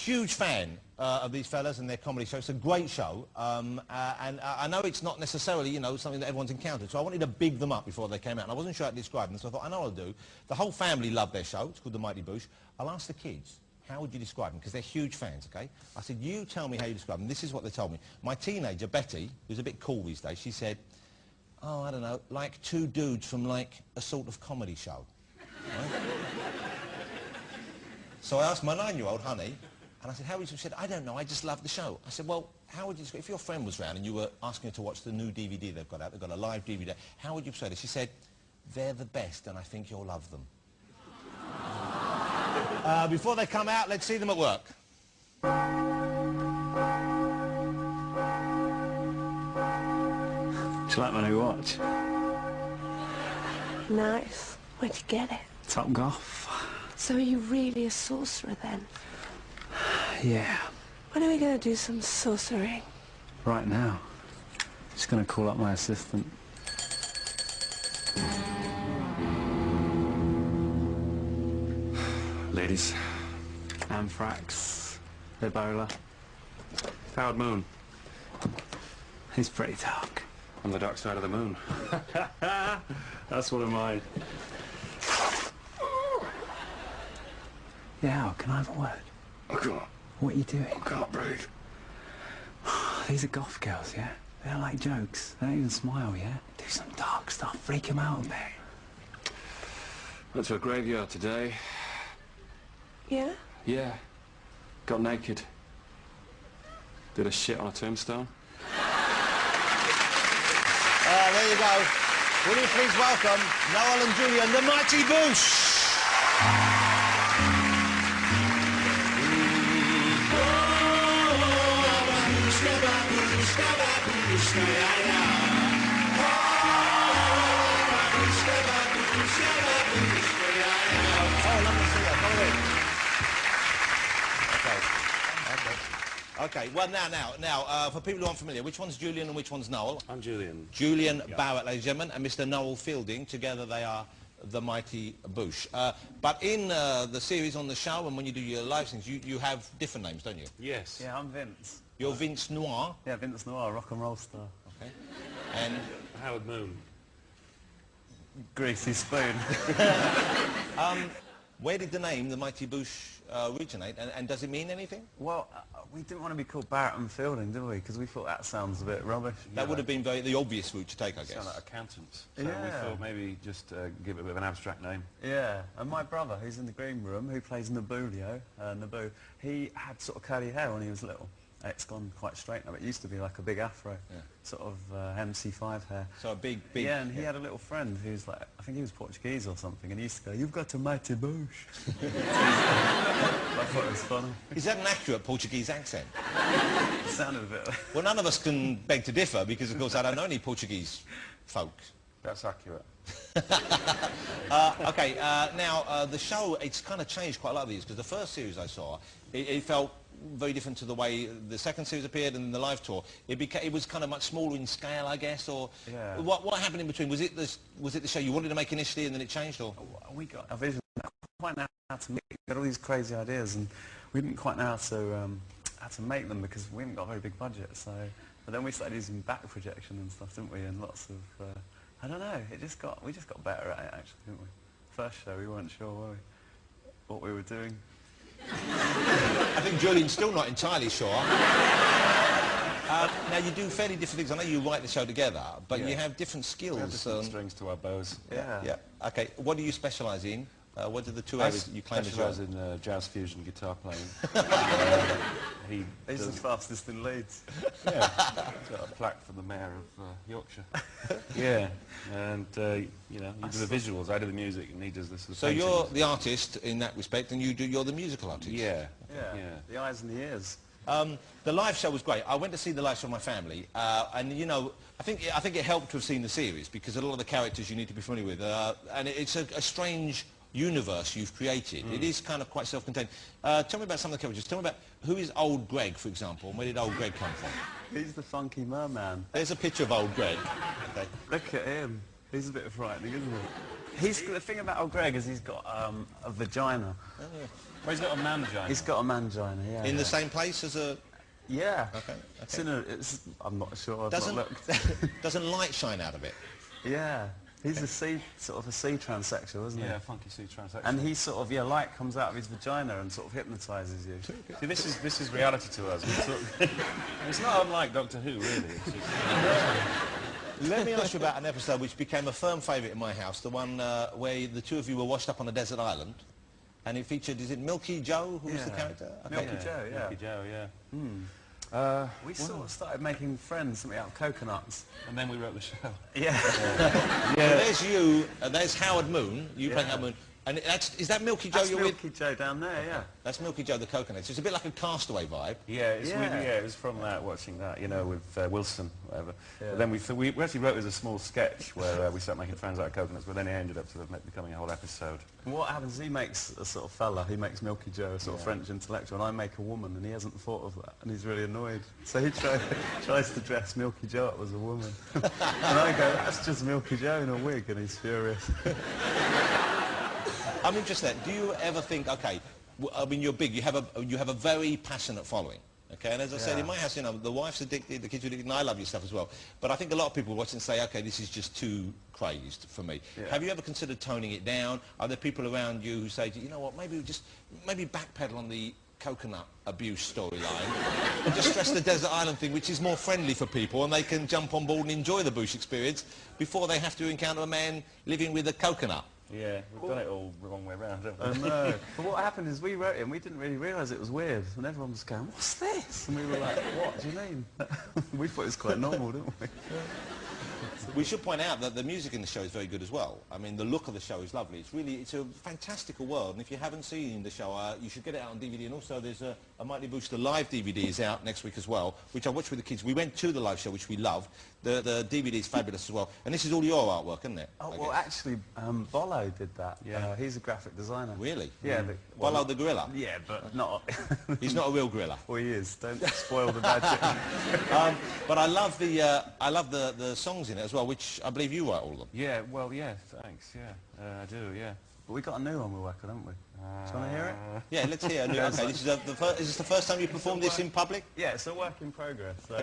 huge fan of these fellas and their comedy show. It's a great show, and I know it's not necessarily, you know, something that everyone's encountered, so I wanted to big them up before they came out, and I wasn't sure how to describe them, so I thought, I know what I'll do. The whole family loved their show. It's called The Mighty Boosh. I'll ask the kids, how would you describe them? Because they're huge fans, okay? I said, you tell me how you describe them. This is what they told me. My teenager, Betty, who's a bit cool these days, she said, oh, I don't know, like two dudes from, like, a sort of comedy show. Right? So I asked my 9-year-old, Honey, and I said, how would you? She said, I don't know, I just love the show. I said, well, how would you, if your friend was round and you were asking her to watch the new DVD they've got out, they've got a live DVD, how would you say it? She said, they're the best and I think you'll love them. Before they come out, let's see them at work. Do you like my new watch? Nice. Where'd you get it? Top Golf. So are you really a sorcerer then? Yeah. When are we going to do some sorcering? Right now. Just gonna call up my assistant. Ladies. Anthrax. Ebola. Proud moon. He's pretty dark. On the dark side of the moon. That's one of mine. Yeah, Al, can I have a word? I can't. What are you doing? I can't breathe. These are goth girls, yeah? They don't like jokes. They don't even smile, yeah? Do some dark stuff. Freak them out a bit. Went to a graveyard today. Yeah? Yeah. Got naked. Did a shit on a tombstone. There you go. Will you please welcome Noel and Julian, the Mighty Boosh. Okay, well, now, for people who aren't familiar, which one's Julian and which one's Noel? I'm Julian. Julian Barrett, ladies and gentlemen, and Mr. Noel Fielding. Together they are the Mighty Boosh. But in the series, on the show, and when you do your live things, you have different names, don't you? Yes. Yeah, I'm Vince. You're Vince Noir. Yeah, Vince Noir, rock and roll star. Okay. And Howard Moon. Greasy Spoon. where did the name, the Mighty Boosh, originate, and does it mean anything? Well, we didn't want to be called Barrett and Fielding, did we? Because we thought that sounds a bit rubbish. That would have been the obvious route to take, I guess. Sound like accountants. So Yeah. we thought maybe just give it a bit of an abstract name. Yeah, and my brother, who's in the green room, who plays Naboo, he had sort of curly hair when he was little. It's gone quite straight now, but it used to be like a big afro, sort of MC5 hair. So a big... Yeah, and he had a little friend who's like, I think he was Portuguese or something, and he used to go, you've got a mighty Boosh. I thought it was funny. Is that an accurate Portuguese accent? It sounded a bit... Well, none of us can beg to differ, because, of course, I don't know any Portuguese folk. That's accurate. Okay, now, the show, it's kind of changed quite a lot of these, because the first series I saw, it felt very different to the way the second series appeared and the live tour. It was kind of much smaller in scale, I guess, or... Yeah. What happened in between? Was it the show you wanted to make initially and then it changed, or...? We got a vision. We didn't quite know how to make it. We got all these crazy ideas, and we didn't quite know how to make them because we haven't got a very big budget, so... But then we started using back projection and stuff, didn't we? And lots of... I don't know, we just got better at it, actually, didn't we? First show, we weren't sure, were we? What we were doing. I think Julian's still not entirely sure. Now, you do fairly different things. I know you write the show together, but you have different skills. We have different strings to our bows. Yeah. Okay, what do you specialise in? What are the two areas you claim as yours? I specialise in jazz fusion guitar playing. He's the fastest in Leeds. Yeah, he's got a plaque from the mayor of Yorkshire. Yeah, and you know, you do the visuals, I do the music, and he does this. So you're the artist in that respect, and you're the musical artist. Yeah. The eyes and the ears. The live show was great. I went to see the live show with my family, and you know, I think it helped to have seen the series because a lot of the characters you need to be familiar with, and it's a strange universe you've created. It is kind of quite self-contained. Tell me about some of the characters. Tell me about who is Old Greg, for example, and where did Old Greg come from? He's the funky merman. There's a picture of Old Greg. Okay. Look at him. He's a bit frightening, isn't he? The thing about old Greg is he's got a vagina. Well, he's got a man-gina. He's got a mangina, yeah. In the same place as a... Yeah. Okay. I'm not sure. Doesn't light shine out of it? Yeah. He's a sort of a sea transsexual, isn't he? Yeah, funky sea transsexual. And he sort of, light comes out of his vagina and sort of hypnotises you. See, this is reality to us. It's not unlike Doctor Who, really. It's just, Let me ask you about an episode which became a firm favourite in my house, the one where the two of you were washed up on a desert island. And it featured, is it Milky Joe, who was the character? Okay. Milky Joe, yeah. Milky Joe, yeah. We sort of started making friends, something out of coconuts. And then we wrote the show. Yeah. So there's you, there's Howard Moon, you playing Howard Moon. And is that Milky Joe you're with? Milky Joe down there, yeah. That's Milky Joe the coconut. So it's a bit like a Castaway vibe. Yeah, it was from that, watching that, with Wilson, whatever. Yeah. But then we actually wrote it as a small sketch where we started making friends out of coconuts, but then it ended up sort of becoming a whole episode. And what happens, he makes a sort of fella, he makes Milky Joe a sort of French intellectual, and I make a woman, and he hasn't thought of that, and he's really annoyed. So he tries to dress Milky Joe up as a woman. And I go, that's just Milky Joe in a wig, and he's furious. I'm interested. Do you ever think, okay, I mean, you're big. You have a very passionate following. Okay, and as I said, in my house, the wife's addicted, the kids are addicted, and I love your stuff as well. But I think a lot of people watch and say, okay, this is just too crazed for me. Yeah. Have you ever considered toning it down? Are there people around you who say, you know what, maybe backpedal on the coconut abuse storyline and just stress the desert island thing, which is more friendly for people, and they can jump on board and enjoy the Boosh experience before they have to encounter a man living with a coconut? Yeah, we've done it all the wrong way around, haven't we? I know. But what happened is we wrote it and we didn't really realise it was weird. And everyone was going, what's this? And we were like, what do you mean? We thought it was quite normal, didn't we? We should point out that the music in the show is very good as well. I mean, the look of the show is lovely. It's a fantastical world, and if you haven't seen the show, you should get it out on DVD. And also, there's a Mighty Boosh, the live DVD is out next week as well, which I watched with the kids. We went to the live show, which we loved. The DVD is fabulous as well. And this is all your artwork, isn't it? Oh, well, actually, Bolo did that. Yeah. He's a graphic designer. Really? Yeah. Bolo the gorilla? Yeah, but not... He's not a real gorilla. Well, he is. Don't spoil the magic. But I love the songs in it as well, which I believe you write all of them. Yeah, well, yeah, thanks, yeah. I do, yeah. But we got a new one we're working on, haven't we? Do you want to hear it? Yeah, let's hear it. Okay, this is is this the first time you performed this in public? Yeah, it's a work in progress, so,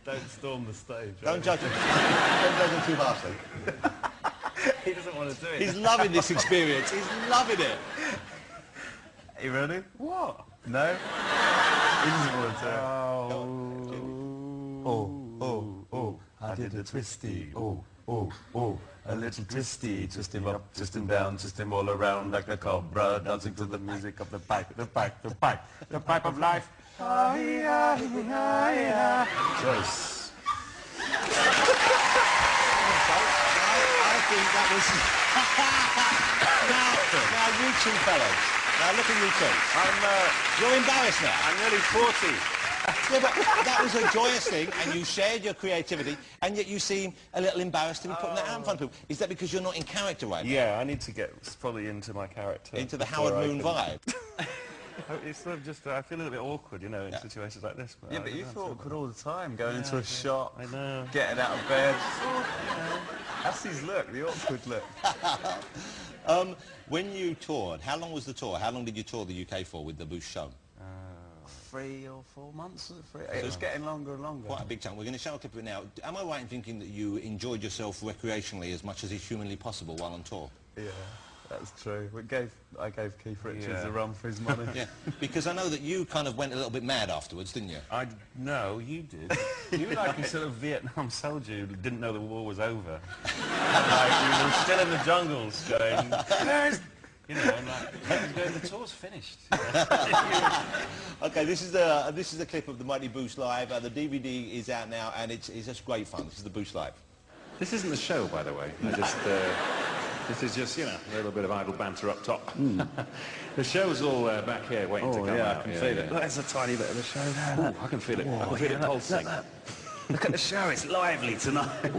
don't storm the stage. Don't judge him. Don't judge him too harshly. He doesn't want to do it. He's loving this experience. He's loving it. Are you ready? What? No? He doesn't want to do it. Oh, I did a twisty, oh, a little twisty, twist him up, twist him down, twist him all around like a cobra, dancing to the music of the pipe, the pipe, the pipe, the pipe of life. Choice. I think that was... now you two fellas. Now look at you two. You're embarrassed now. I'm nearly 40. Yeah, but that was a joyous thing, and you shared your creativity, and yet you seem a little embarrassed in putting that out in front of people. Is that because you're not in character right now? Yeah, I need to get fully into my character. Into the Howard Moon vibe? It's sort of just, I feel a little bit awkward, in situations like this. But Yeah, but you feel awkward all the time, going into a shop, I know. getting out of bed. That's his look, the awkward look. When you toured, how long was the tour? How long did you tour the UK for with the Boosh show? 3 or 4 months, was it 3? It was getting longer and longer. Quite a big chunk. We're going to show a clip of it now. Am I right in thinking that you enjoyed yourself recreationally as much as is humanly possible while on tour? Yeah, that's true. I gave Keith Richards a run for his money. Yeah, because I know that you kind of went a little bit mad afterwards, didn't you? No, you did. You were like a sort of Vietnam soldier who didn't know the war was over. Like, you were still in the jungles going, I'm like, the tour's finished. Okay, this is the clip of the Mighty Boosh Live. The DVD is out now, and it's just great fun. This is the Boosh Live. This isn't the show, by the way. This is just, a little bit of idle banter up top. The show's all back here waiting to come out. I can feel it. Look, there's a tiny bit of the show there. I can feel it. I can feel it pulsing. Look at the show, it's lively tonight.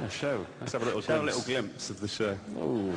A show. Let's have a little glimpse. glimpse of the show. Ooh.